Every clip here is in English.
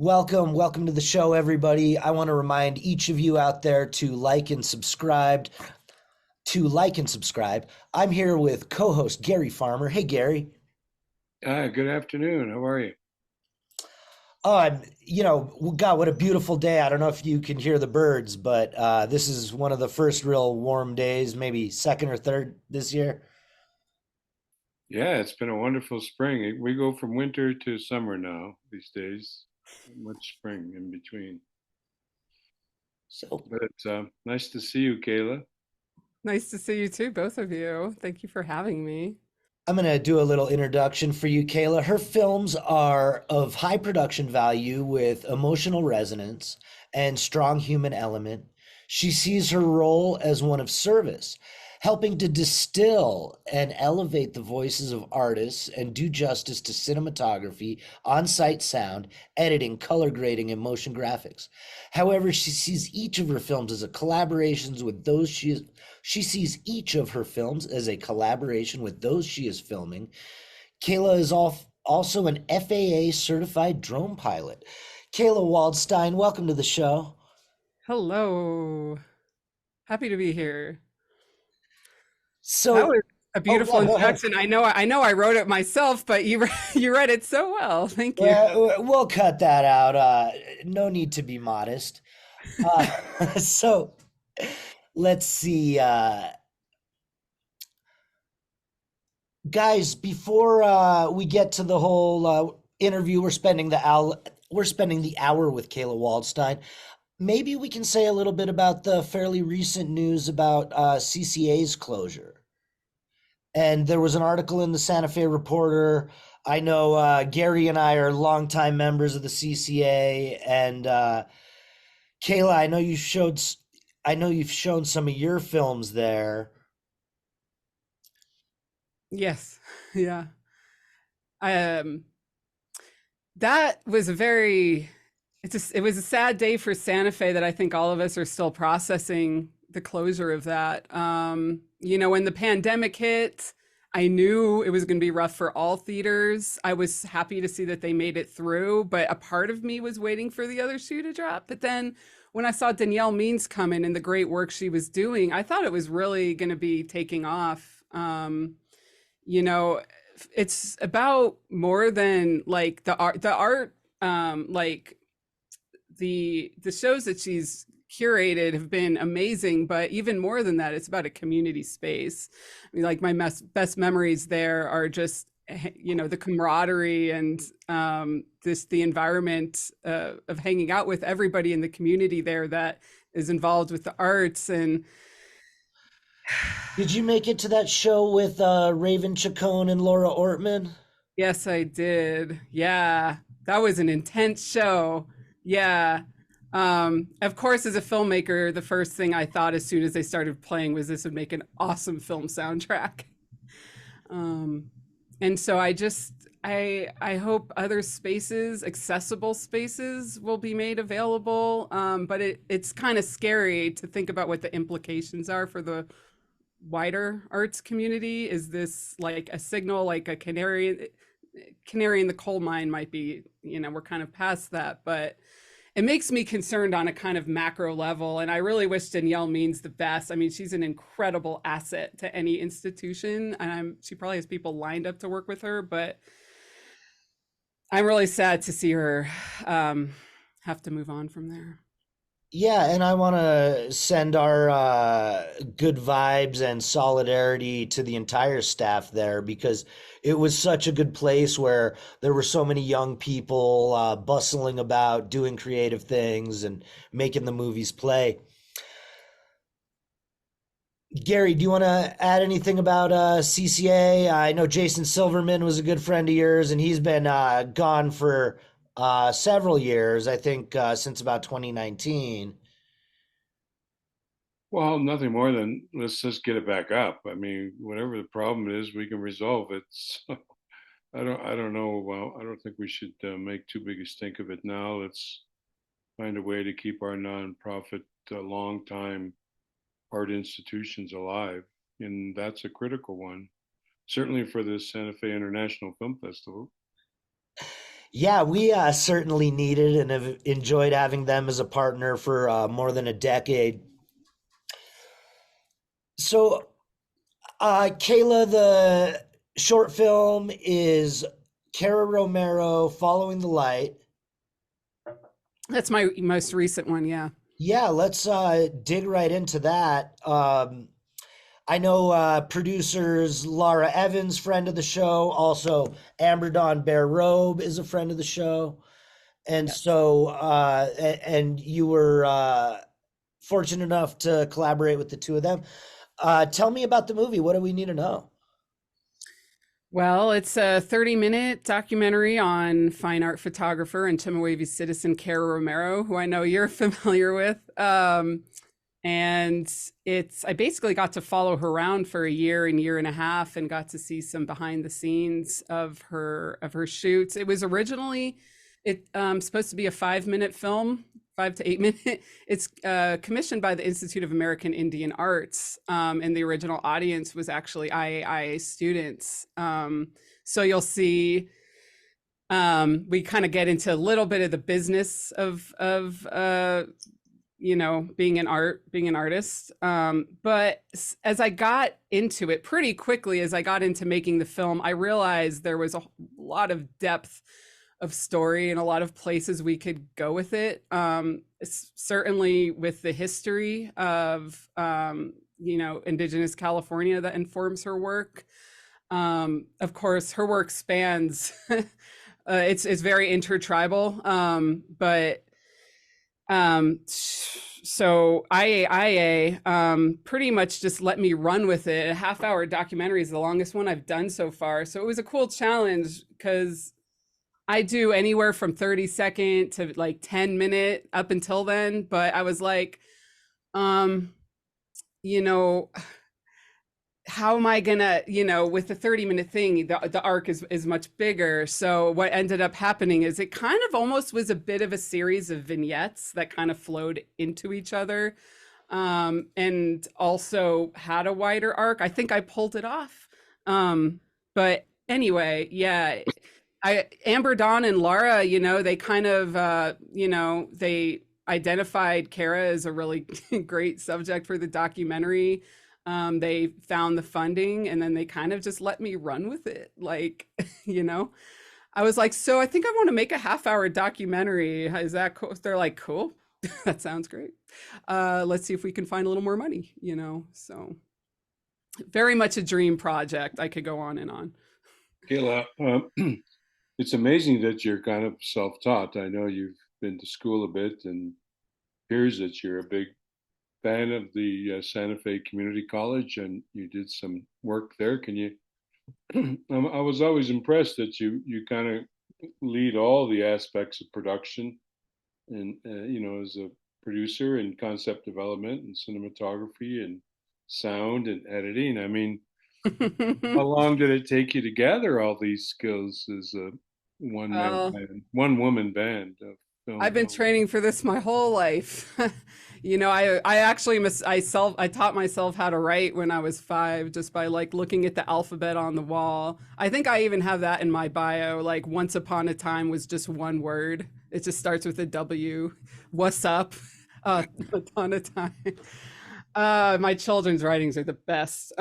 Welcome to the show, everybody. I want to remind each of you out there to like and subscribe. I'm here with co-host Gary Farmer. Hey, Gary. Good afternoon. How are you? God, what a beautiful day. I don't know if you can hear the birds, but this is one of the first real warm days, maybe second or third this year. Yeah, it's been a wonderful spring. We go from winter to summer now these days. Not much spring in between. So But it's nice to see you, Kayla. Nice to see you too, both of you. Thank you for having me. I'm going to do a little introduction for you, Kayla. Her films are of high production value with emotional resonance and strong human element. She sees her role as one of service, helping to distill and elevate the voices of artists and do justice to cinematography, on site sound, editing, color grading, and motion graphics. However, she sees each of her films as a collaborations with those she sees each of her films as a collaboration with those she is filming. Kaela is also an FAA certified drone pilot. Kaela Waldstein, welcome to the show. Hello. Happy to be here. That So, was a oh beautiful yeah, go ahead. introduction. I know I wrote it myself, but you read it so well. Thank you. We'll cut that out. No need to be modest. So let's see. Guys, before we get to the whole interview, we're spending the hour with Kaela Waldstein. Maybe we can say a little bit about the fairly recent news about CCA's closure. And there was an article in the Santa Fe Reporter. I know Gary and I are longtime members of the CCA, and Kayla, I know you've shown some of your films there. Yes. Yeah. Um that was a very it was a sad day for Santa Fe that I think all of us are still processing the closure of that. When the pandemic hit, I knew it was going to be rough for all theaters. I was happy to see that they made it through, but a part of me was waiting for the other shoe to drop. But then when I saw Danielle Means come in and the great work she was doing, I thought it was really going to be taking off. You know, it's about more than like the art, like the shows that she's curated have been amazing, but even more than that, it's about a community space. I mean, like my best memories there are just the camaraderie and the environment of hanging out with everybody in the community there that is involved with the arts. And Did you make it to that show with Raven Chacon and Laura Ortman? yes, I did. Yeah, that was an intense show. Yeah. Of course, as a filmmaker, the first thing I thought as soon as they started playing was this would make an awesome film soundtrack. Um, and so I hope other spaces, accessible spaces, will be made available. But it's kind of scary to think about what the implications are for the wider arts community. Is this like a signal, like a canary in the coal mine might be, we're kind of past that, but it makes me concerned on a kind of macro level. And I really wish Danielle Means the best. I mean, she's an incredible asset to any institution, and she probably has people lined up to work with her, but I'm really sad to see her have to move on from there. Yeah, and I want to send our good vibes and solidarity to the entire staff there because it was such a good place where there were so many young people bustling about, doing creative things and making the movies play. Gary, do you want to add anything about CCA? I know Jason Silverman was a good friend of yours, and he's been gone for several years, I think since about 2019. Well, nothing more than let's just get it back up. I mean, whatever the problem is, we can resolve it. So, I don't know. Well, I don't think we should make too big a stink of it now. Let's find a way to keep our nonprofit, long time art institutions alive, and that's a critical one. Certainly for the Santa Fe International Film Festival. Yeah, we certainly needed and have enjoyed having them as a partner for more than a decade. So, Kayla, the short film is Cara Romero, Following the Light. That's my most recent one. Yeah. Yeah, let's dig right into that. I know producers Laura Evans, friend of the show, also Amber Dawn Bear Robe is a friend of the show. And Yes. so, and you were fortunate enough to collaborate with the two of them. Tell me about the movie. What do we need to know? Well, it's a 30-minute documentary on fine art photographer and Chemehuevi citizen Cara Romero, who I know you're familiar with. And I basically got to follow her around for a year and year and a half and got to see some behind the scenes of her shoots. It was originally supposed to be a 5-minute film, 5 to 8 minute. It's commissioned by the Institute of American Indian Arts, and the original audience was actually IAIA students. So you'll see we kind of get into a little bit of the business of being an artist. But as I got into it pretty quickly, as I got into making the film, I realized there was a lot of depth of story and a lot of places we could go with it. Certainly with the history of, Indigenous California that informs her work. Of course, her work spans, it's very intertribal, but so IAIA pretty much just let me run with it. A half-hour documentary is the longest one I've done so far. So it was a cool challenge because I do anywhere from 30-second to like 10-minute up until then. But I was like, you know, how am I gonna, with the 30-minute thing, the arc is much bigger. So what ended up happening is it kind of almost was a bit of a series of vignettes that kind of flowed into each other, and also had a wider arc. I think I pulled it off. But anyway, yeah, Amber Dawn and Laura, they kind of, they identified Cara as a really great subject for the documentary. They found the funding and then they kind of just let me run with it. Like, I was like, so I think I want to make a half-hour documentary. Is that cool? They're like, cool. That sounds great. Let's see if we can find a little more money, So very much a dream project. I could go on and on. Kayla, it's amazing that you're kind of self-taught. I know you've been to school a bit and appears that you're a big fan of the Santa Fe Community College and you did some work there. Can you? I was always impressed that you kind of lead all the aspects of production and as a producer and concept development and cinematography and sound and editing. I mean, how long did it take you to gather all these skills as a uh, one woman band of I've film? been training for this my whole life. I actually I taught myself how to write when I was 5 just by like looking at the alphabet on the wall. I think I even have that in my bio. Like once upon a time was just one word. It just starts with a W. What's up? A ton of time. My children's writings are the best.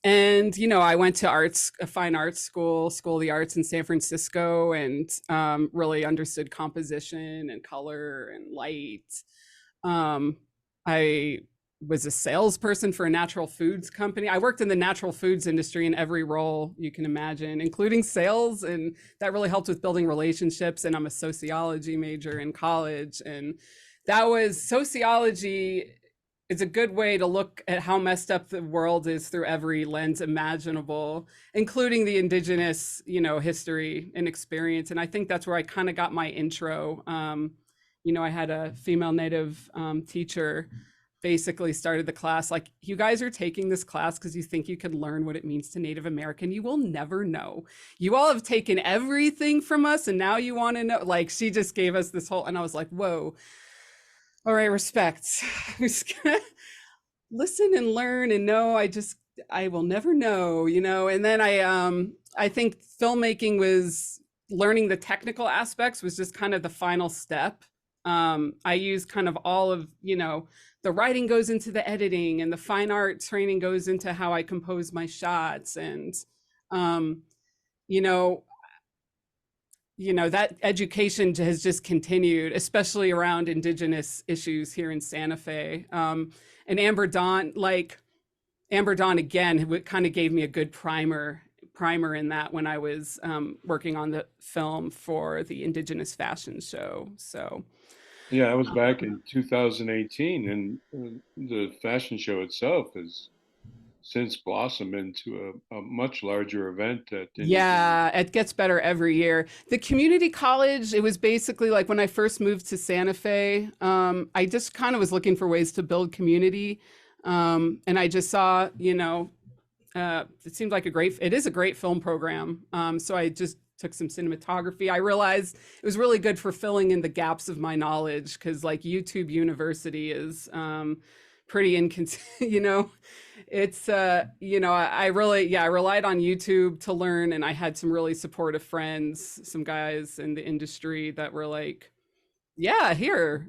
And I went to a fine arts school of the arts in San Francisco, and really understood composition and color and light. I was a salesperson for a natural foods company. I worked in the natural foods industry in every role you can imagine, including sales, and that really helped with building relationships. And I'm a sociology major in college, and that was sociology is a good way to look at how messed up the world is through every lens imaginable, including the indigenous, history and experience. And I think that's where I kind of got my intro. I had a female native teacher basically started the class like, you guys are taking this class because you think you can learn what it means to Native American. You will never know. You all have taken everything from us and now you want to know. Like, she just gave us this whole, and I was like, whoa, all right, respect. I'm just gonna listen and learn and know. I will never know. And then I think filmmaking was learning the technical aspects was just kind of the final step. I use kind of all of, the writing goes into the editing, and the fine art training goes into how I compose my shots. And, um, you know, that education has just continued, especially around indigenous issues here in Santa Fe. And Amber Dawn again kind of gave me a good primer in that when I was working on the film for the Indigenous Fashion Show. So Yeah, I was back in 2018, and the fashion show itself has since blossomed into a much larger event at Indigenous. yeah, it gets better every year. The community college, it was basically like when I first moved to Santa Fe, I just kind of was looking for ways to build community. And I just saw, it seemed like it is a great film program. So I just took some cinematography. I realized it was really good for filling in the gaps of my knowledge, because like YouTube University is pretty inconsistent, it's I really, I relied on YouTube to learn, and I had some really supportive friends, some guys in the industry that were like, yeah, here,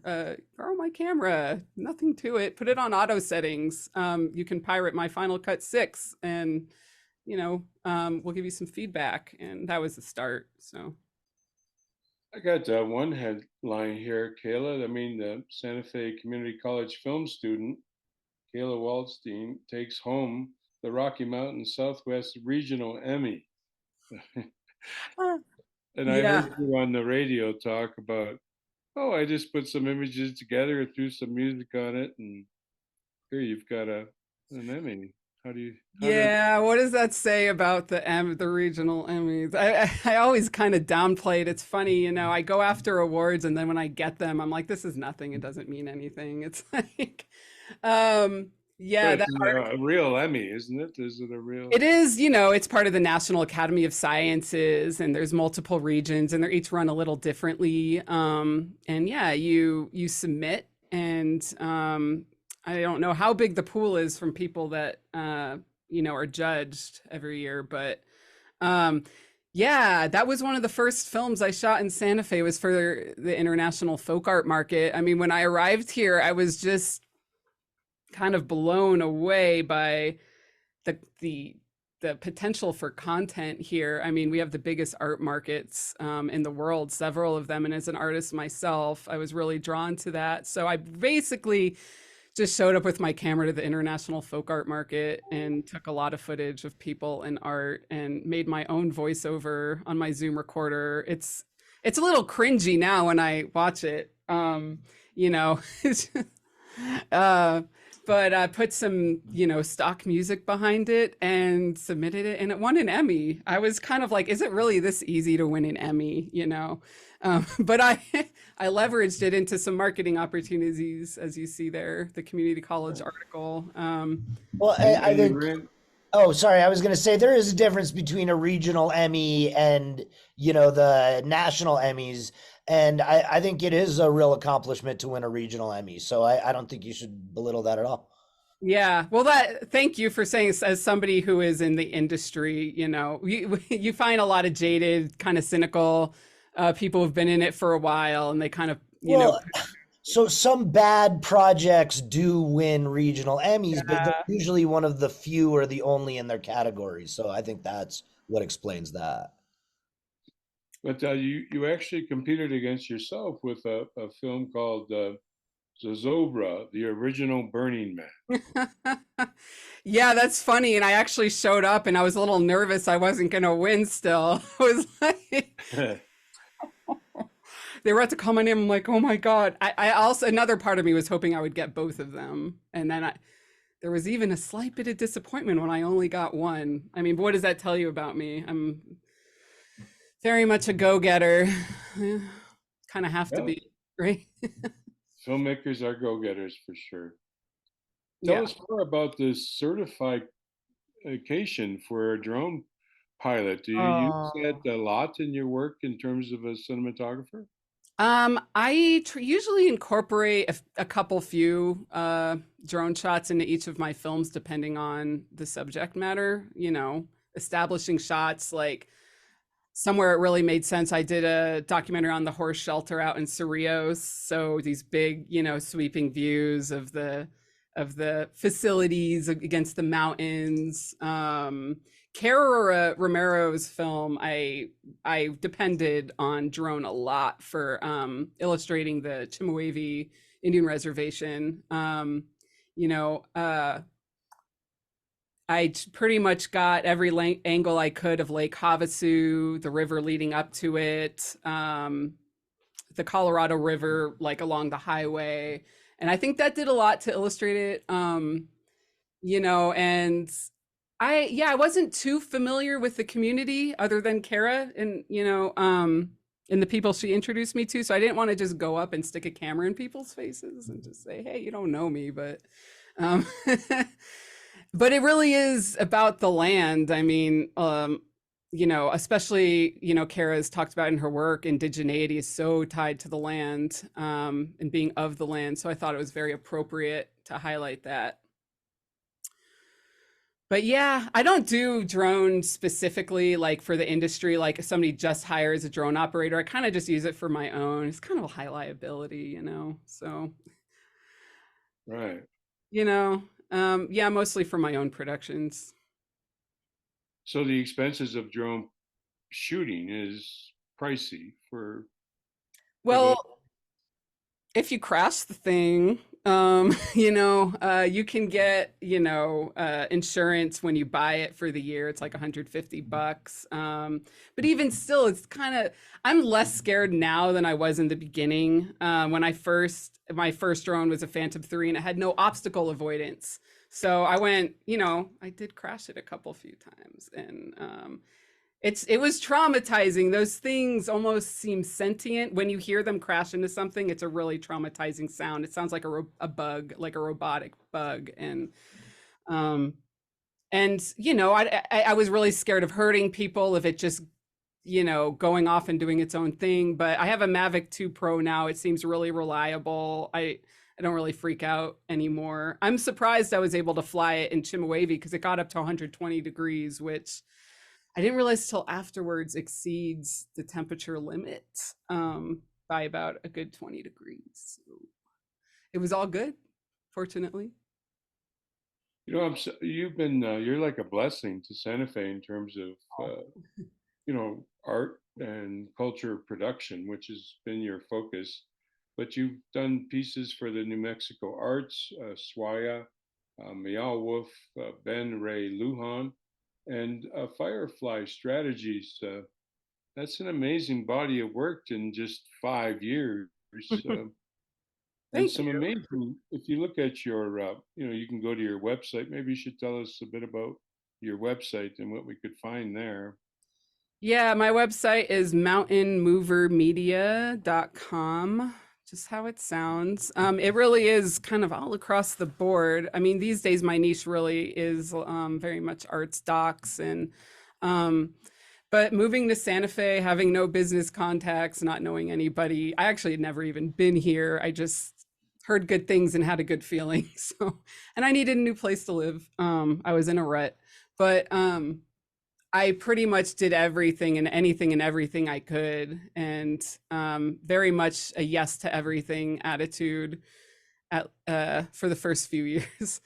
borrow my camera, nothing to it, put it on auto settings. You can pirate my Final Cut 6, and we'll give you some feedback. And that was the start. So I got one headline here, Kayla. I mean, the Santa Fe Community College film student, Kaela Waldstein, takes home the Rocky Mountain Southwest Regional Emmy. And I yeah. heard you on the radio talk about, oh, I just put some images together, threw some music on it, and here you've got an Emmy. How did, Yeah, what does that say about the regional Emmys? I always kind of downplay it. It's funny, I go after awards, and then when I get them, I'm like, this is nothing. It doesn't mean anything. It's like, but yeah, it's a real Emmy, isn't it? Is it a real? it is, it's part of the National Academy of Sciences, and there's multiple regions, and they're each run a little differently. And yeah, you submit, and I don't know how big the pool is from people that are judged every year, but yeah, that was one of the first films I shot in Santa Fe, was for the International Folk Art Market. I mean, when I arrived here, I was just kind of blown away by the the potential for content here. I mean, we have the biggest art markets in the world, several of them. And as an artist myself, I was really drawn to that. So I basically just showed up with my camera to the International Folk Art Market and took a lot of footage of people and art, and made my own voiceover on my Zoom recorder. It's a little cringy now when I watch it. uh, but I put some, stock music behind it and submitted it, and it won an Emmy. I was kind of like, is it really this easy to win an Emmy? But I leveraged it into some marketing opportunities, as you see there, the community college article. Well, I And you think. ran, Oh, sorry. I was going to say there is a difference between a regional Emmy and, the national Emmys. And I think it is a real accomplishment to win a regional Emmy. So I don't think you should belittle that at all. Yeah, well, thank you for saying, as somebody who is in the industry, you find a lot of jaded, kind of cynical people who've been in it for a while, and they kind of, Well, so some bad projects do win regional Emmys, but they're yeah. usually one of the few or the only in their category. So I think that's what explains that. but you actually competed against yourself with a film called Zozobra, the original Burning Yeah, that's funny. And I actually showed up, and I was a little nervous I wasn't going to win still. I was like, Man. they were at to call my name. I'm like, oh my God. I also, another part of me was hoping I would get both of them. And then there was even a slight bit of disappointment when I only got one. I mean, what does that tell you about me? I'm very much a go-getter. Kind of have to Well, be, right? filmmakers are go-getters for sure. Tell Yeah. us more about this certification for a drone pilot. Do you use that Oh. a lot in your work in terms of a cinematographer? I usually incorporate a couple few drone shots into each of my films, depending on the subject matter, establishing shots like somewhere it really made sense. I did a documentary on the horse shelter out in Cerrillos. So these big, sweeping views of the facilities against the mountains. Cara Romero's film, I depended on drone a lot for illustrating the Chemehuevi Indian Reservation. You know, I pretty much got every angle I could of Lake Havasu, the river leading up to it, the Colorado River, like along the highway. And I think that did a lot to illustrate it. And I wasn't too familiar with the community other than Kara and the people she introduced me to. So I didn't want to just go up and stick a camera in people's faces and just say, hey, you don't know me, but um, but it really is about the land. I mean, especially, Kara's talked about in her work, indigeneity is so tied to the land, and being of the land. So I thought it was very appropriate to highlight that. But yeah, I don't do drones specifically like for the industry. Like if somebody just hires a drone operator, I kind of just use it for my own. It's kind of a high liability, So, Right. yeah, mostly for my own productions. So the expenses of drone shooting is pricey for those. Well, if you crash the thing, you can get, insurance when you buy it for the year. It's like $150. But even still, it's I'm less scared now than I was in the beginning. When my first drone was a Phantom 3 and it had no obstacle avoidance. So I went, I did crash it a few times, and it was traumatizing. Those things almost seem sentient. When you hear them crash into something, it's a really traumatizing sound. It sounds like a bug, like a robotic bug. I was really scared of hurting people, if it just, going off and doing its own thing. But I have a Mavic 2 Pro now. It seems really reliable. I don't really freak out anymore. I'm surprised I was able to fly it in Chemehuevi because it got up to 120 degrees, which I didn't realize till afterwards exceeds the temperature limit by about a good 20 degrees. So it was all good, fortunately. You've been you're like a blessing to Santa Fe in terms of art and culture production, which has been your focus. But you've done pieces for the New Mexico Arts, Swaya, Meow Wolf, Ben Ray Lujan, and Firefly Strategies. That's an amazing body of work in just 5 years. And Thank some you. amazing, if you look at your, you can go to your website. Maybe you should tell us a bit about your website and what we could find there. Yeah, my website is mountainmovermedia.com, just how it sounds. It really is kind of all across the board. I mean, these days my niche really is very much arts docs, but moving to Santa Fe, having no business contacts, not knowing anybody. I actually had never even been here. I just heard good things and had a good feeling. So, and I needed a new place to live. I was in a rut, but I pretty much did everything and anything and everything I could, and very much a yes to everything attitude for the first few years.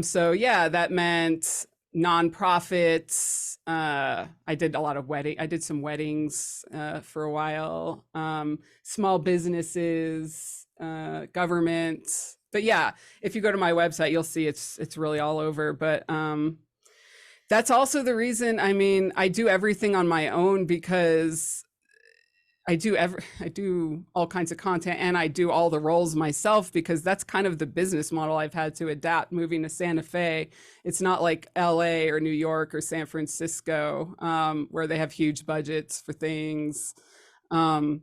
So yeah, that meant nonprofits. I did a lot of I did some weddings for a while. Small businesses, government. But yeah, if you go to my website, you'll see it's really all over. But that's also the reason, I mean, I do everything on my own because I do all kinds of content, and I do all the roles myself, because that's kind of the business model I've had to adapt moving to Santa Fe. It's not like LA or New York or San Francisco, where they have huge budgets for things. I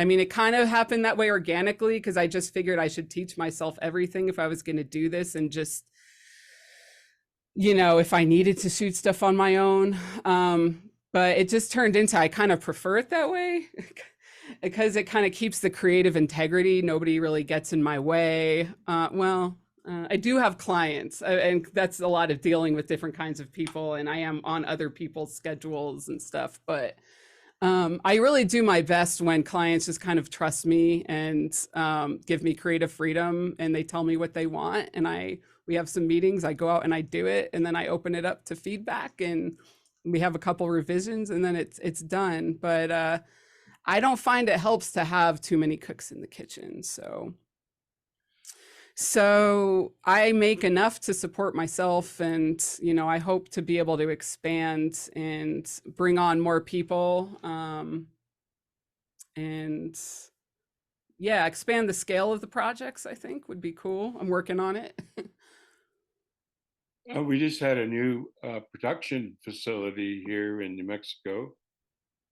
mean, it kind of happened that way organically because I just figured I should teach myself everything if I was going to do this, and just, if I needed to shoot stuff on my own. But it just turned into, I kind of prefer it that way because it kind of keeps the creative integrity. Nobody really gets in my way. I do have clients, and that's a lot of dealing with different kinds of people, and I am on other people's schedules and stuff. But I really do my best when clients just kind of trust me and give me creative freedom, and they tell me what they want, and we have some meetings. I go out and I do it, and then I open it up to feedback, and we have a couple revisions, and then it's done. But I don't find it helps to have too many cooks in the kitchen. So I make enough to support myself, and I hope to be able to expand and bring on more people, and yeah, expand the scale of the projects, I think would be cool. I'm working on it. We just had a new production facility here in New Mexico.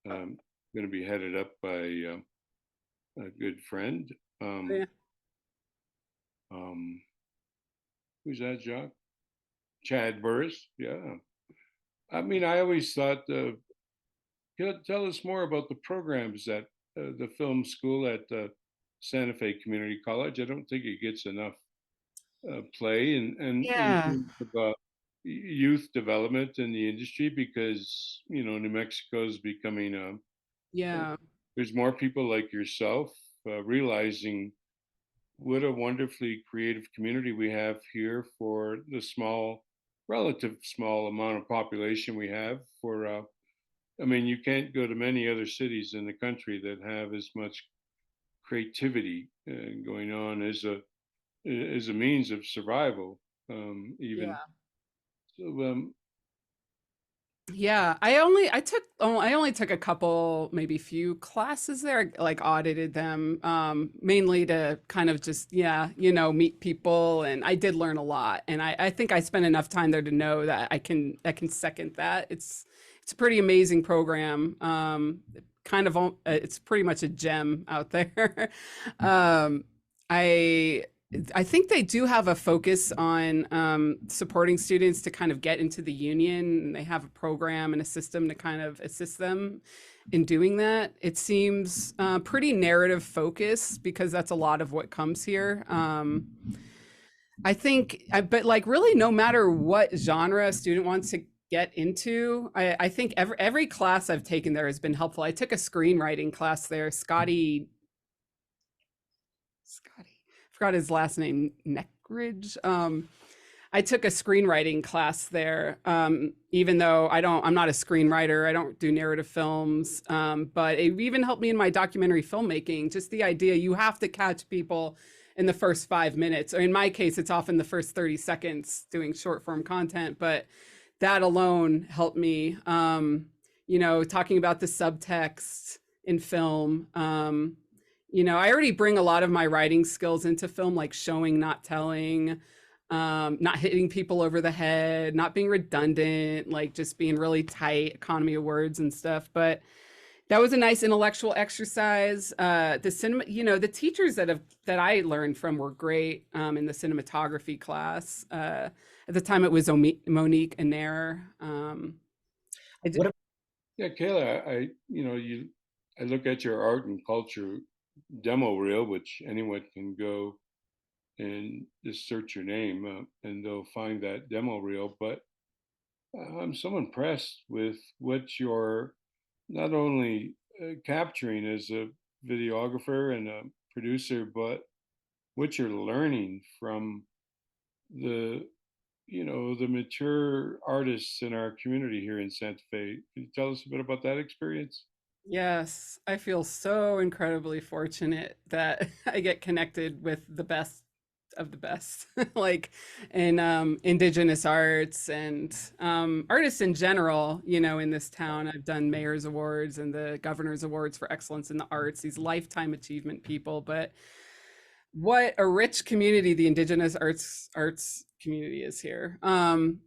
Going to be headed up by a good friend. Yeah. Um, who's that, Jacques? Chad Burris. Yeah. I mean, I always thought, tell us more about the programs at the film school at Santa Fe Community College. I don't think it gets enough play and in Yeah. terms of youth development in the industry, because New Mexico is becoming Yeah. there's more people like yourself realizing what a wonderfully creative community we have here for the relative small amount of population we have. I mean, you can't go to many other cities in the country that have as much creativity going on as a means of survival, even. Yeah. So, Yeah, I only took a couple, maybe few classes there, like audited them, mainly to kind of just, yeah, meet people, and I did learn a lot. And I think I spent enough time there to know that I can second that. It's a pretty amazing program. Kind of it's pretty much a gem out there. um, I I think they do have a focus on supporting students to kind of get into the union, and they have a program and a system to kind of assist them in doing that. It seems pretty narrative focused because that's a lot of what comes here. I think, but like really, no matter what genre a student wants to get into, I think every class I've taken there has been helpful. I took a screenwriting class there. Scotty, I forgot his last name, Neckridge. I took a screenwriting class there, even though I'm not a screenwriter. I don't do narrative films, but it even helped me in my documentary filmmaking. Just the idea you have to catch people in the first 5 minutes, or in my case, it's often the first 30 seconds doing short form content. But that alone helped me, talking about the subtext in film. I already bring a lot of my writing skills into film, like showing, not telling, not hitting people over the head, not being redundant, like just being really tight, economy of words and stuff. But that was a nice intellectual exercise. The cinema, the teachers that I learned from were great in the cinematography class. At the time, it was Monique Anair. What yeah, Kaela, I look at your art and culture demo reel, which anyone can go and just search your name and they'll find that demo reel. But I'm so impressed with what you're not only capturing as a videographer and a producer, but what you're learning from the the mature artists in our community here in Santa Fe. Can you tell us a bit about that experience? Yes, I feel so incredibly fortunate that I get connected with the best of the best, like in indigenous arts and artists in general. In this town, I've done mayor's awards and the governor's awards for excellence in the arts, these lifetime achievement people. But what a rich community the indigenous arts community is here. My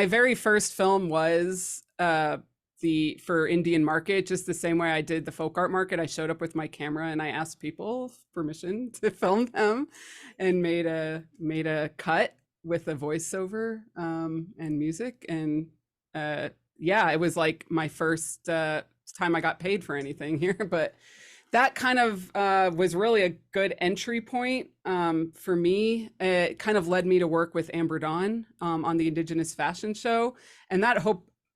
very first film was for Indian market, just the same way I did the folk art market. I showed up with my camera and I asked people permission to film them, and made a cut with a voiceover and music. And yeah, it was like my first time I got paid for anything here. But that kind of was really a good entry point for me. It kind of led me to work with Amber Dawn on the Indigenous Fashion Show, and that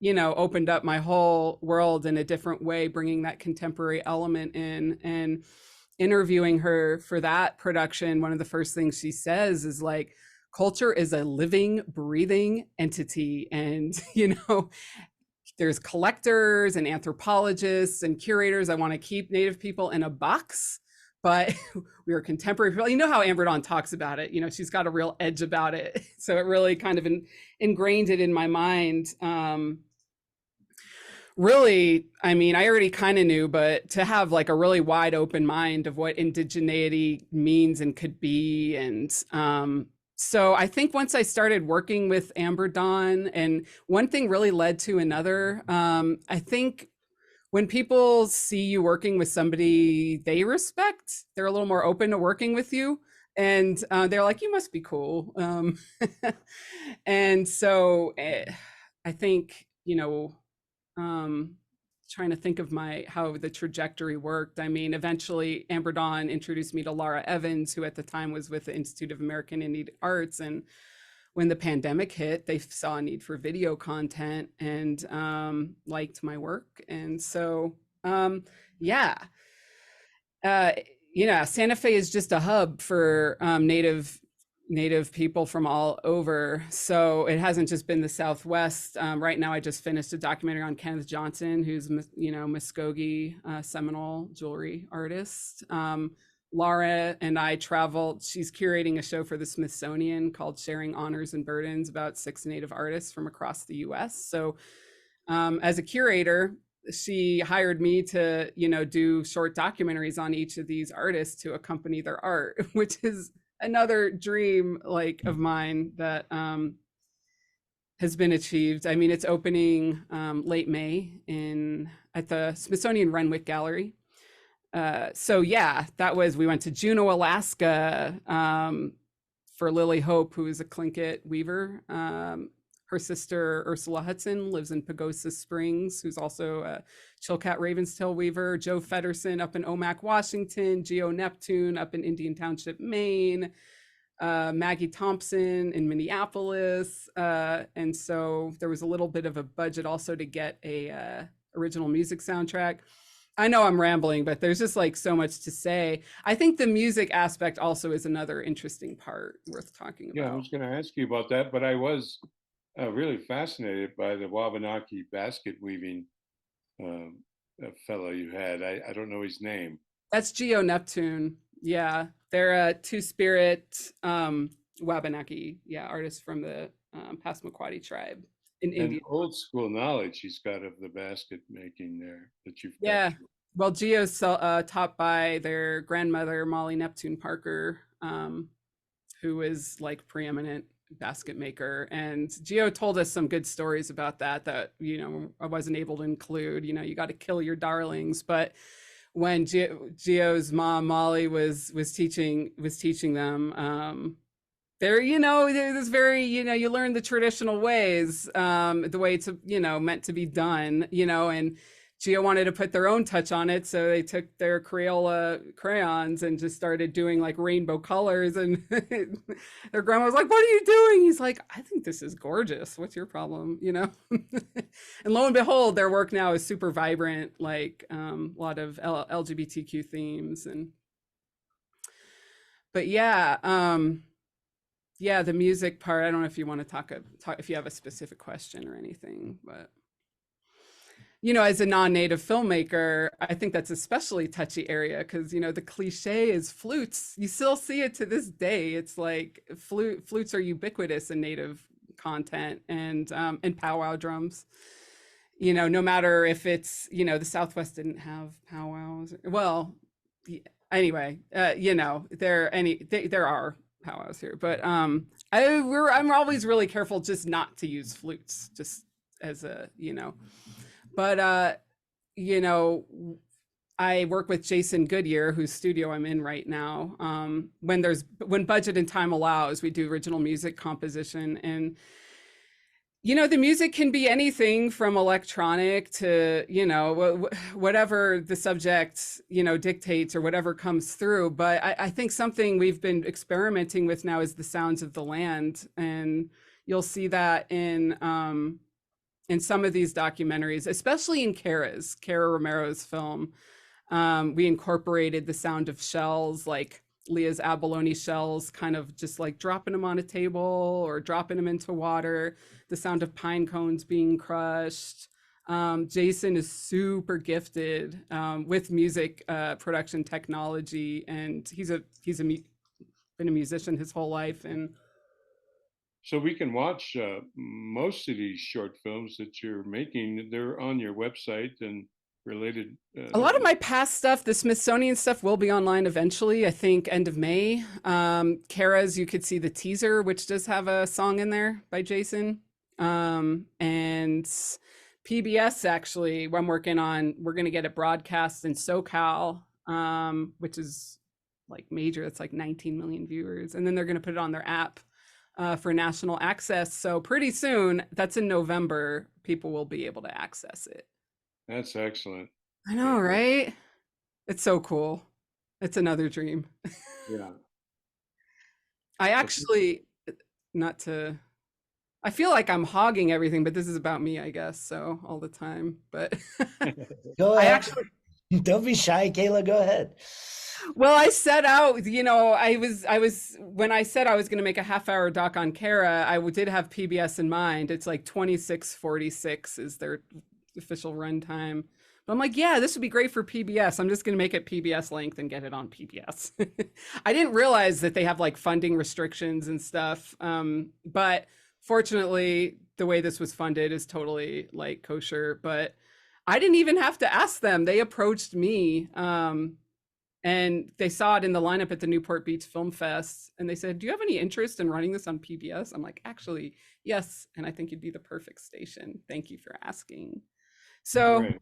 opened up my whole world in a different way, bringing that contemporary element in. And interviewing her for that production, one of the first things she says is like, culture is a living, breathing entity. And, there's collectors and anthropologists and curators. I want to keep Native people in a box, but we are contemporary people. You know how Amber Dawn talks about it. She's got a real edge about it. So it really kind of ingrained it in my mind. Really, I mean, I already kind of knew, but to have like a really wide open mind of what indigeneity means and could be. And so I think once I started working with Amber Dawn, and one thing really led to another, I think when people see you working with somebody they respect, they're a little more open to working with you. And they're like, you must be cool. And so I think, trying to think of how the trajectory worked. I mean, eventually Amber Dawn introduced me to Laura Evans, who at the time was with the Institute of American Indian Arts. And when the pandemic hit, they saw a need for video content and liked my work. And so, Santa Fe is just a hub for Native people from all over. So it hasn't just been the Southwest. Right now, I just finished a documentary on Kenneth Johnson, who's, Muskogee Seminole jewelry artist. Laura and I traveled. She's curating a show for the Smithsonian called Sharing Honors and Burdens, about 6 Native artists from across the US. So as a curator, she hired me to, do short documentaries on each of these artists to accompany their art, which is another dream of mine that has been achieved. I mean, it's opening late May at the Smithsonian Renwick Gallery. We went to Juneau, Alaska for Lily Hope, who is a Tlingit weaver. Her sister Ursula Hudson lives in Pagosa Springs, who's also a Chilkat Ravenstail weaver. Joe Fedderson up in Omak, Washington. Geo Neptune up in Indian Township, Maine. Maggie Thompson in Minneapolis. And so there was a little bit of a budget also to get a original music soundtrack. I know I'm rambling, but there's just so much to say. I think the music aspect also is another interesting part worth talking about. Yeah, I was going to ask you about that, but I was really fascinated by the Wabanaki basket weaving fellow you had. I don't know his name. That's Geo Neptune. Yeah, they're a two-spirit Wabanaki, artists from the Passamaquoddy tribe in India. Old school knowledge he's got of the basket making there that you've captured. Well, Geo's taught by their grandmother, Molly Neptune Parker, who is preeminent basket maker. And Geo told us some good stories about that I wasn't able to include. You got to kill your darlings, but when Geo's mom Molly was teaching them, there's very, you learn the traditional ways, the way it's meant to be done, and Geo wanted to put their own touch on it, so they took their Crayola crayons and just started doing rainbow colors, and their grandma was like, "What are you doing?" He's like, "I think this is gorgeous. What's your problem?" And lo and behold, their work now is super vibrant, a lot of LGBTQ themes. But the music part, I don't know if you want to talk if you have a specific question or anything, but as a non-native filmmaker, I think that's especially touchy area because, the cliche is flutes. You still see it to this day. It's flutes are ubiquitous in native content and powwow drums. No matter if it's, the Southwest didn't have powwows. Well, anyway, there are powwows here, but I'm always really careful just not to use flutes, just as a, but I work with Jason Goodyear, whose studio I'm in right now. When budget and time allows, we do original music composition, and the music can be anything from electronic to whatever the subject dictates or whatever comes through. But I think something we've been experimenting with now is the sounds of the land, and you'll see that in in some of these documentaries, especially in Cara Romero's film. We incorporated the sound of shells, like Leah's abalone shells, kind of just like dropping them on a table or dropping them into water, the sound of pine cones being crushed. Jason is super gifted with music production technology, and been a musician his whole life. And So we can watch most of these short films that you're making. They're on your website and related. a lot of my past stuff, the Smithsonian stuff, will be online eventually. I think end of May. Kara's, you could see the teaser, which does have a song in there by Jason. And PBS, actually, I'm working on, we're going to get it broadcast in SoCal, which is like major. It's like 19 million viewers. And then they're going to put it on their app for national access. So pretty soon, that's in November, people will be able to access it. That's excellent. I know, right? It's so cool. It's another dream. Yeah. I actually, not to, I feel like I'm hogging everything, but this is about me, I guess. So all the time, but Go I ahead. actually, Don't be shy, Kaela. Go ahead. well, I set out, when I said I was going to make a half-hour doc on Kara, did have PBS in mind. It's like 26:46 is their official runtime. But I'm like, yeah, this would be great for PBS. I'm just going to make it PBS length and get it on PBS. I didn't realize that they have like funding restrictions and stuff. But fortunately, the way this was funded is totally like kosher. But I didn't even have to ask them. They approached me. And they saw it in the lineup at the Newport Beach Film Fest. And they said, do you have any interest in running this on PBS? I'm like, actually, yes. And I think you'd be the perfect station. Thank you for asking. So, Right.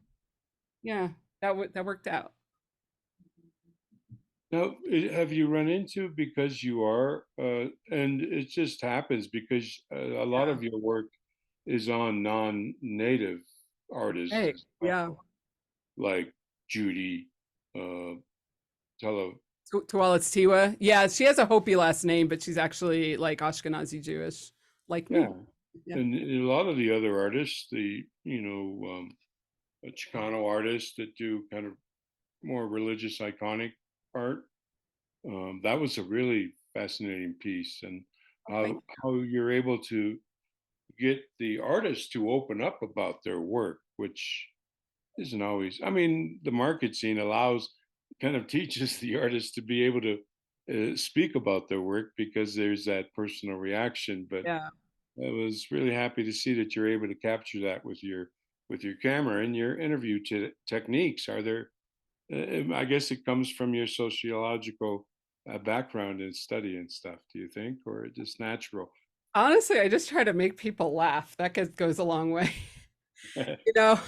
yeah, that worked out. Now, have you run into, because you are, and it just happens because a lot of your work is on non-native artists Hey, as yeah. well, like Judy, uh, Telo. Tualet's Tiwa. Yeah, she has a Hopi last name, but she's actually like Ashkenazi Jewish, like me. Yeah. Yeah. And a lot of the other artists, Chicano artists that do kind of more religious, iconic art. That was a really fascinating piece, and Thank how you're able to get the artists to open up about their work, which isn't always. I mean, the market scene kind of teaches the artists to be able to speak about their work because there's that personal reaction. But Yeah. I was really happy to see that you're able to capture that with your camera and your interview techniques. Are there? I guess it comes from your sociological background and study and stuff. Do you think, or just natural? Honestly, I just try to make people laugh. That goes a long way. You know,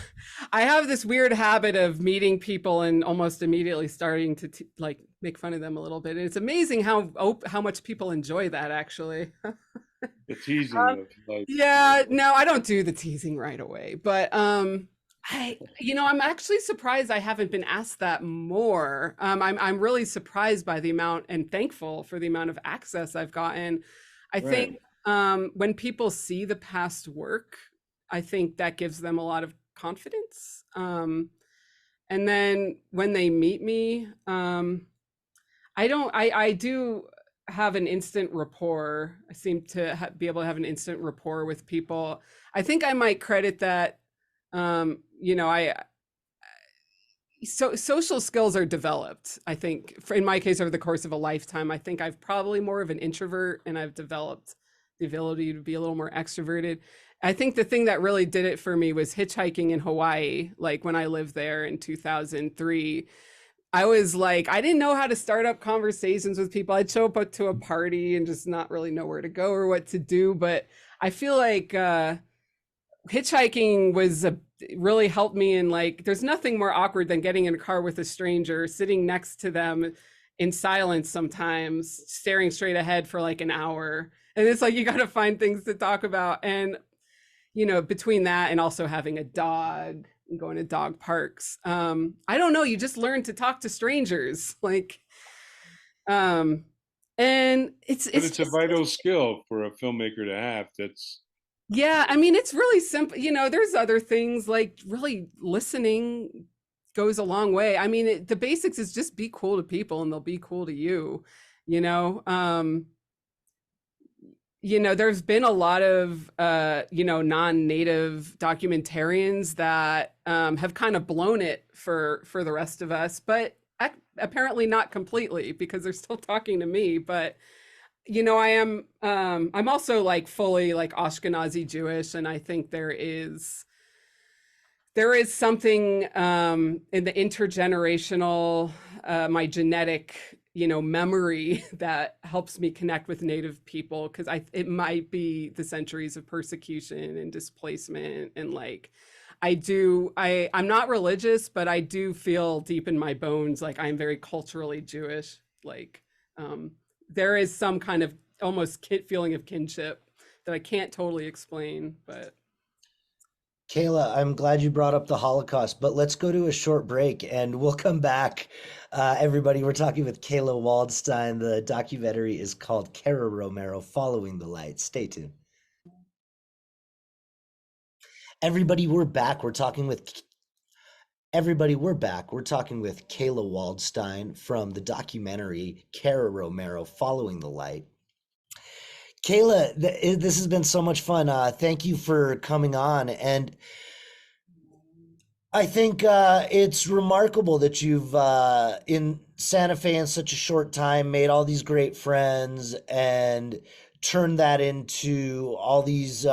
I have this weird habit of meeting people and almost immediately starting to like make fun of them a little bit. And it's amazing how much people enjoy that, actually. The teasing of like, Yeah, no, I don't do the teasing right away, but I'm actually surprised I haven't been asked that more. I'm really surprised by the amount and thankful for the amount of access I've gotten. I right, think when people see the past work, I think that gives them a lot of confidence. And then when they meet me, I do have an instant rapport. I seem to be able to have an instant rapport with people. I think I might credit that, social skills are developed. I think in my case, over the course of a lifetime, I think I've probably more of an introvert and I've developed the ability to be a little more extroverted. I think the thing that really did it for me was hitchhiking in Hawaii. Like when I lived there in 2003, I was like, I didn't know how to start up conversations with people. I'd show up to a party and just not really know where to go or what to do. But I feel like hitchhiking really helped me in, like, there's nothing more awkward than getting in a car with a stranger, sitting next to them in silence sometimes, staring straight ahead for like an hour. And it's like, you got to find things to talk about. And, between that and also having a dog and going to dog parks, I don't know, you just learn to talk to strangers. Like, and it's but it's a vital skill for a filmmaker to have. That's Yeah, I mean, it's really simple. There's other things like really listening goes a long way. I mean, the basics is just be cool to people and they'll be cool to you. You know, um, there's been a lot of non-native documentarians that have kind of blown it for the rest of us, but apparently not completely because they're still talking to me. But I'm also like fully like Ashkenazi Jewish, and I think there is something in the intergenerational, my genetic, memory that helps me connect with Native people because it might be the centuries of persecution and displacement and like I'm not religious, but I do feel deep in my bones like I'm very culturally Jewish. Like um, there is some kind of almost feeling of kinship that I can't totally explain, but Kayla, I'm glad you brought up the Holocaust, but let's go to a short break and we'll come back. Everybody, we're talking with Kaela Waldstein. The documentary is called Cara Romero Following the Light. Stay tuned. Everybody, we're back. We're talking with Kaela Waldstein from the documentary Cara Romero Following the Light. Kayla, this has been so much fun. Thank you for coming on. And I think it's remarkable that you've in Santa Fe in such a short time made all these great friends and turned that into all these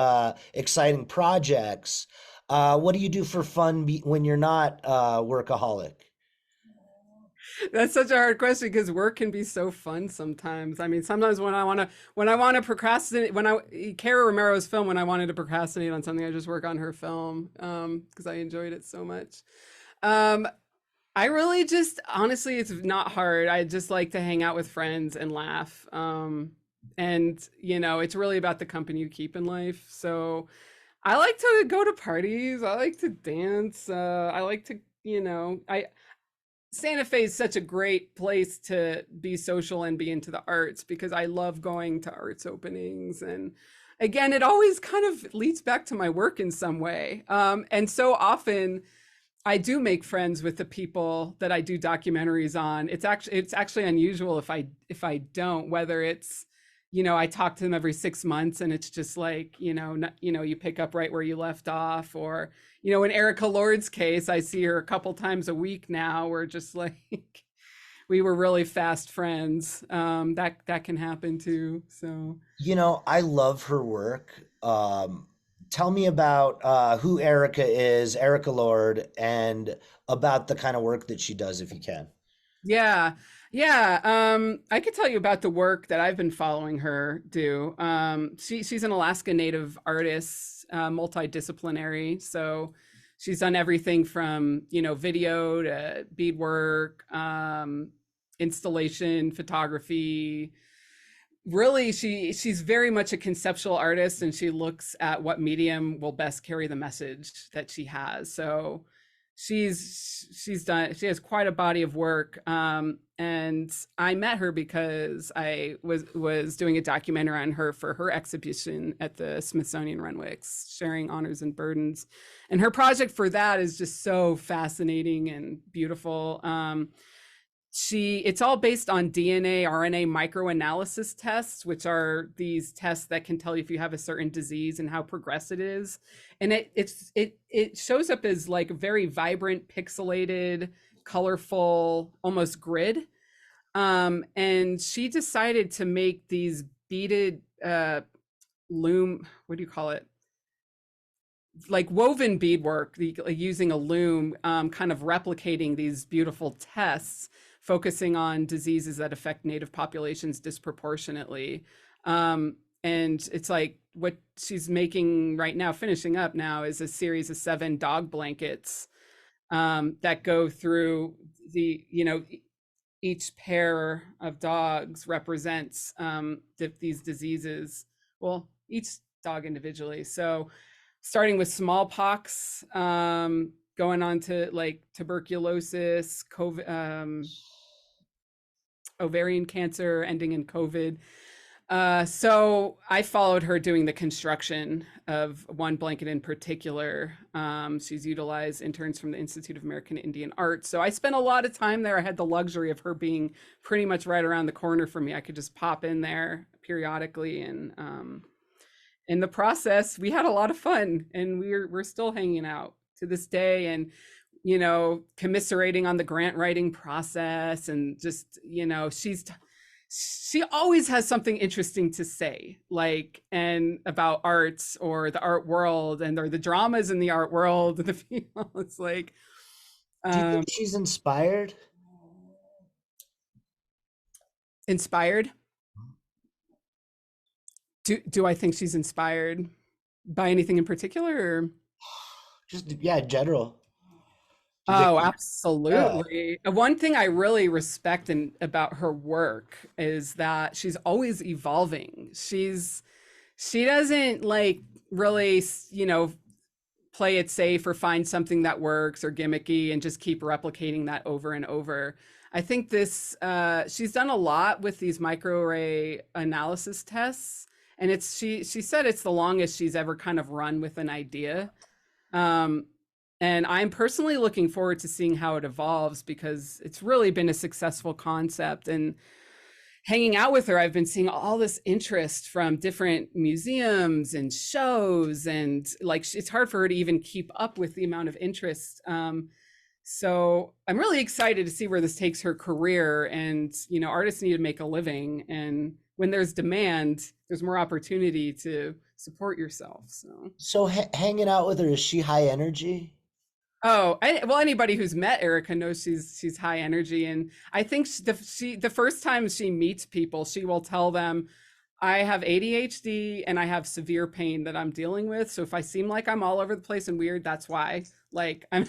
exciting projects. What do you do for fun when you're not workaholic? that's such a hard question because work can be so fun sometimes. I mean, sometimes when I want to procrastinate, Cara Romero's film, when I wanted to procrastinate on something, I just work on her film because I enjoyed it so much. Um, I really just honestly, it's not hard. I just like to hang out with friends and laugh. And it's really about the company you keep in life. So I like to go to parties. I like to dance. I like to, I Santa Fe is such a great place to be social and be into the arts because I love going to arts openings. And again, it always kind of leads back to my work in some way. And so often I do make friends with the people that I do documentaries on. It's actually unusual if I don't, whether it's I talk to them every 6 months and it's just like you pick up right where you left off, or in Erica Lord's case, I see her a couple times a week now. We're just like we were really fast friends. That can happen too. So I love her work. Tell me about who Erica is, Erica Lord, and about the kind of work that she does, if you can. yeah, yeah. I could tell you about the work that I've been following her do. She's an Alaska Native artist, multidisciplinary. So she's done everything from video to beadwork, installation, photography. Really, she's very much a conceptual artist, and she looks at what medium will best carry the message that she has. So she has quite a body of work, and I met her because I was doing a documentary on her for her exhibition at the Smithsonian Renwicks, sharing honors and burdens, and her project for that is just so fascinating and beautiful. It's all based on DNA RNA microanalysis tests, which are these tests that can tell you if you have a certain disease and how progressed it is. And it shows up as like a very vibrant, pixelated, colorful, almost grid. And she decided to make these beaded loom, what do you call it, like woven beadwork, like using a loom, kind of replicating these beautiful tests, focusing on diseases that affect Native populations disproportionately. And it's like what she's making right now, finishing up now, is a series of 7 dog blankets that go through each pair of dogs represents these diseases. Well, each dog individually. So starting with smallpox, going on to like tuberculosis, COVID, ovarian cancer, ending in COVID. So I followed her doing the construction of one blanket in particular. She's utilized interns from the Institute of American Indian Art. So I spent a lot of time there. I had the luxury of her being pretty much right around the corner from me. I could just pop in there periodically, and in the process, we had a lot of fun, and we're still hanging out to this day, and commiserating on the grant writing process, and just she always has something interesting to say, like, and about arts or the art world, and or the dramas in the art world. And it's like, Do you think she's inspired? inspired. Do I think she's inspired by anything in particular? Or? Just, yeah, in general. Do you think, Oh, yeah. absolutely. One thing I really respect about her work is that she's always evolving. She doesn't like really, play it safe or find something that works or gimmicky and just keep replicating that over and over. I think she's done a lot with these microarray analysis tests, and she said it's the longest she's ever kind of run with an idea. Um, and I'm personally looking forward to seeing how it evolves, because it's really been a successful concept. And hanging out with her, I've been seeing all this interest from different museums and shows, and like it's hard for her to even keep up with the amount of interest. So I'm really excited to see where this takes her career. And artists need to make a living, and when there's demand, there's more opportunity to support yourself. So hanging out with her, is she high energy? Oh, well, anybody who's met Erica knows she's high energy, and I think the first time she meets people, she will tell them, "I have ADHD and I have severe pain that I'm dealing with. So if I seem like I'm all over the place and weird, that's why." Like I'm,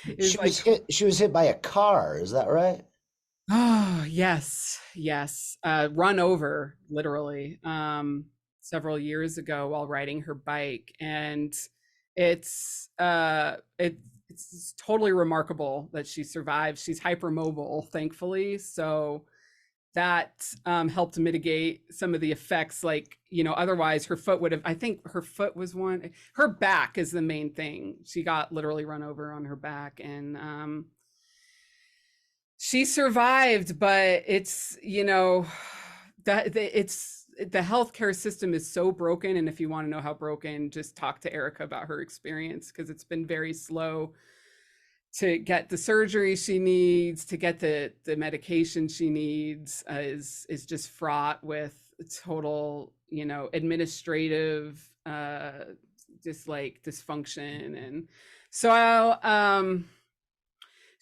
is like, She was hit by a car, is that right? oh yes, yes, run over literally, several years ago while riding her bike, and it's it's totally remarkable that she survived. She's hypermobile, thankfully, so that helped mitigate some of the effects. Like, otherwise her foot would have. I think her foot was one. Her back is the main thing. She got literally run over on her back, and she survived. But it's that it's the healthcare system is so broken. And if you want to know how broken, just talk to Erica about her experience, because it's been very slow to get the surgery she needs, to get the medication she needs, is just fraught with total, administrative, just like dysfunction. And so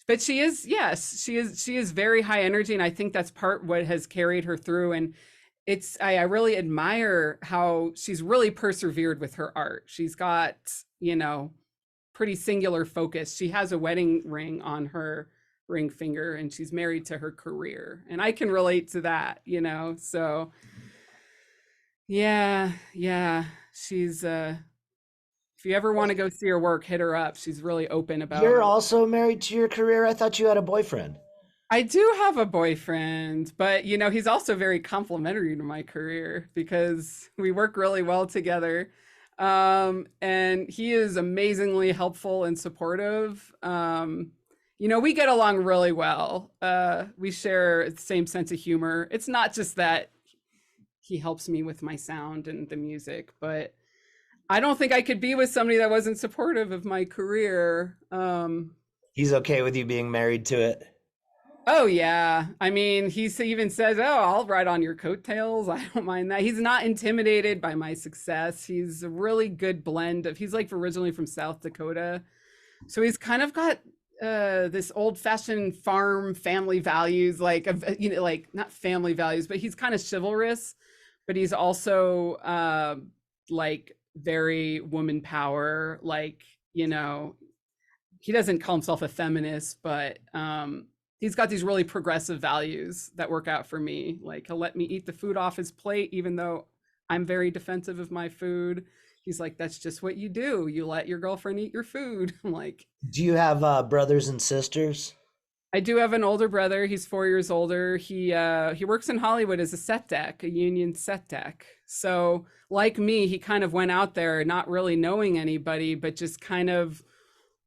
but she is, yes, she is very high energy, and I think that's part what has carried her through. And I really admire how she's really persevered with her art. She's got, pretty singular focus. She has a wedding ring on her ring finger, and she's married to her career. And I can relate to that, So yeah. She's if you ever want to go see her work, hit her up. She's really open about You're it. also married to your career? I thought you had a boyfriend. I do have a boyfriend, but he's also very complimentary to my career, because we work really well together. And he is amazingly helpful and supportive. We get along really well. We share the same sense of humor. It's not just that he helps me with my sound and the music, but I don't think I could be with somebody that wasn't supportive of my career. He's okay with you being married to it? Oh yeah. I mean, he even says, "Oh, I'll ride on your coattails." I don't mind that. He's not intimidated by my success. He's a really good blend of, he's like originally from South Dakota. So he's kind of got this old-fashioned farm family values, like like not family values, but he's kind of chivalrous, but he's also like very woman power, like, he doesn't call himself a feminist, but he's got these really progressive values that work out for me. Like, he'll let me eat the food off his plate, even though I'm very defensive of my food. He's like, "That's just what you do. You let your girlfriend eat your food." I'm like, Do you have brothers and sisters? I do have an older brother. He's 4 years older. He works in Hollywood as a set deck, a union set deck. So, like me, he kind of went out there not really knowing anybody, but just kind of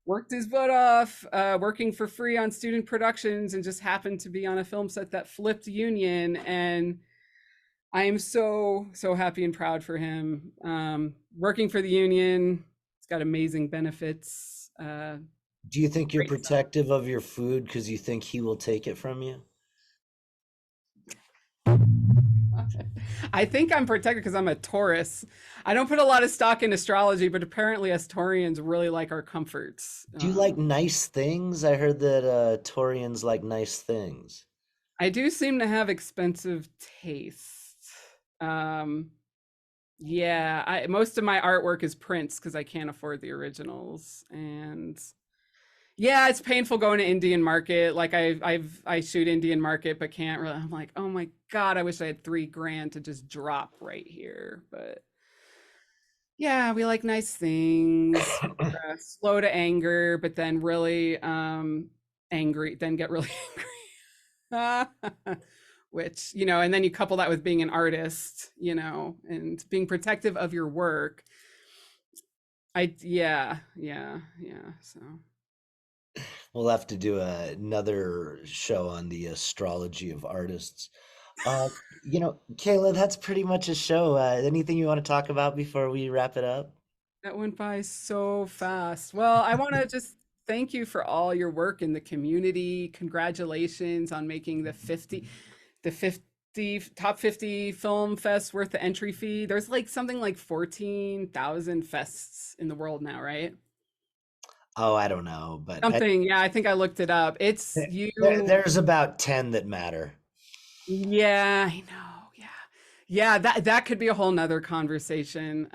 worked his butt off, working for free on student productions, and just happened to be on a film set that flipped union. And I am so happy and proud for him. Working for the union, it's got amazing benefits. Do you think you're Great stuff. protective of your food because you think he will take it from you? I think I'm protected because I'm a Taurus. I don't put a lot of stock in astrology, but apparently us Taurians really like our comforts. Do you like nice things? I heard that Taurians like nice things. I do seem to have expensive taste. Um, yeah, most of my artwork is prints because I can't afford the originals. And yeah, it's painful going to Indian market. Like I shoot Indian market, but can't really. I'm like, oh my God, I wish I had 3 grand to just drop right here. But yeah, we like nice things. Slow to anger, but then really angry, then get really angry. Which, and then you couple that with being an artist, and being protective of your work. Yeah. So We'll have to do another show on the astrology of artists. Kayla, that's pretty much a show. Anything you want to talk about before we wrap it up? that went by so fast. Well, I want to just thank you for all your work in the community. Congratulations on making the top 50 film fest worth the entry fee. There's like something like 14,000 fests in the world now, right? Oh, I don't know, but Something, yeah, I think I looked it up. It's you. there's about 10 that matter. Yeah, I know. Yeah. Yeah, that could be a whole nother conversation.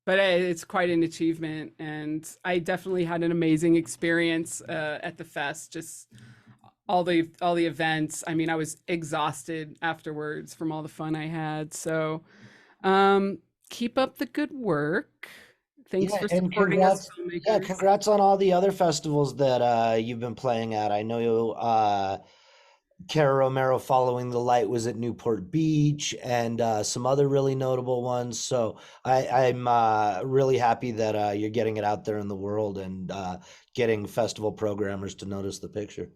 But it's quite an achievement, and I definitely had an amazing experience at the fest. Just all the events. I mean, I was exhausted afterwards from all the fun I had. So, keep up the good work. Thanks Yeah, for and supporting us filmmakers. congrats on all the other festivals that you've been playing at. I know Cara Romero Following the Light was at Newport Beach and some other really notable ones. So I'm really happy that you're getting it out there in the world and getting festival programmers to notice the picture.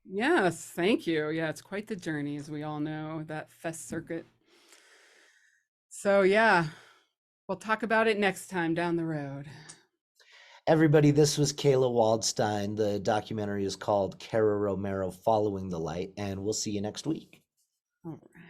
Yes, thank you. Yeah, it's quite the journey, as we all know, that fest circuit. So yeah, we'll talk about it next time down the road. Everybody, this was Kaela Waldstein. The documentary is called Cara Romero Following the Light, and we'll see you next week. All right.